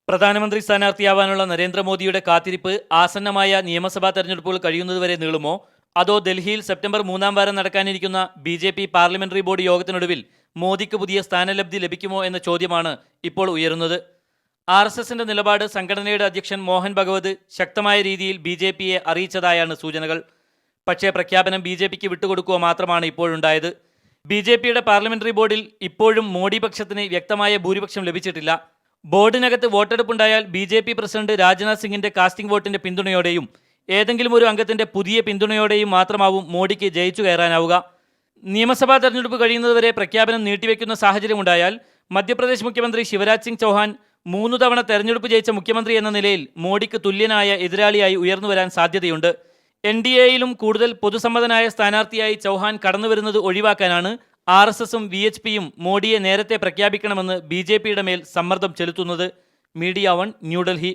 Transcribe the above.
പ്രധാനമന്ത്രി സ്ഥാനാർത്ഥിയാവാനുള്ള നരേന്ദ്രമോദിയുടെ കാത്തിരിപ്പ് ആസന്നമായ നിയമസഭാ തെരഞ്ഞെടുപ്പുകൾ കഴിയുന്നതുവരെ നീളുമോ? അതോ ഡൽഹിയിൽ സെപ്റ്റംബർ 3-ാം വാരം നടക്കാനിരിക്കുന്ന BJP പാർലമെന്ററി ബോർഡ് യോഗത്തിനൊടുവിൽ മോദിക്ക് പുതിയ സ്ഥാനലബ്ധി ലഭിക്കുമോ എന്ന ചോദ്യമാണ് ഇപ്പോൾ ഉയരുന്നത്. RSSന്റെ നിലപാട് സംഘടനയുടെ അധ്യക്ഷൻ മോഹൻ ഭഗവത് ശക്തമായ രീതിയിൽ BJPയെ അറിയിച്ചതായാണ് സൂചനകൾ. പക്ഷേ പ്രഖ്യാപനം BJPക്ക് വിട്ടുകൊടുക്കുക മാത്രമാണ് ഇപ്പോഴുണ്ടായത്. BJPയുടെ പാർലമെന്ററി ബോർഡിൽ ഇപ്പോഴും മോഡി പക്ഷത്തിന് വ്യക്തമായ ഭൂരിപക്ഷം ലഭിച്ചിട്ടില്ല. ബോർഡിനകത്ത് വോട്ടെടുപ്പുണ്ടായാൽ BJP പ്രസിഡന്റ് രാജ്നാഥ് സിംഗിന്റെ കാസ്റ്റിംഗ് വോട്ടിന്റെ പിന്തുണയോടെയും ഏതെങ്കിലും ഒരു അംഗത്തിന്റെ പുതിയ പിന്തുണയോടെയും മാത്രമാവും മോഡിക്ക് ജയിച്ചു കയറാനാവുക. നിയമസഭാ തെരഞ്ഞെടുപ്പ് കഴിയുന്നതുവരെ പ്രഖ്യാപനം നീട്ടിവെക്കുന്ന സാഹചര്യമുണ്ടായാൽ മധ്യപ്രദേശ് മുഖ്യമന്ത്രി ശിവരാജ് സിംഗ് ചൗഹാൻ 3 തവണ തെരഞ്ഞെടുപ്പ് ജയിച്ച മുഖ്യമന്ത്രി എന്ന നിലയിൽ മോഡിക്ക് തുല്യനായ എതിരാളിയായി ഉയർന്നുവരാൻ സാധ്യതയുണ്ട്. NDAയിലും കൂടുതൽ പൊതുസമ്മതനായ സ്ഥാനാർത്ഥിയായി ചൗഹാൻ കടന്നുവരുന്നത് ഒഴിവാക്കാനാണ് RSSും VHPയും മോഡിയെ നേരത്തെ പ്രഖ്യാപിക്കണമെന്ന് BJPയുടെ മേൽ സമ്മർദ്ദം ചെലുത്തുന്നത്. മീഡിയ 1 ന്യൂഡൽഹി.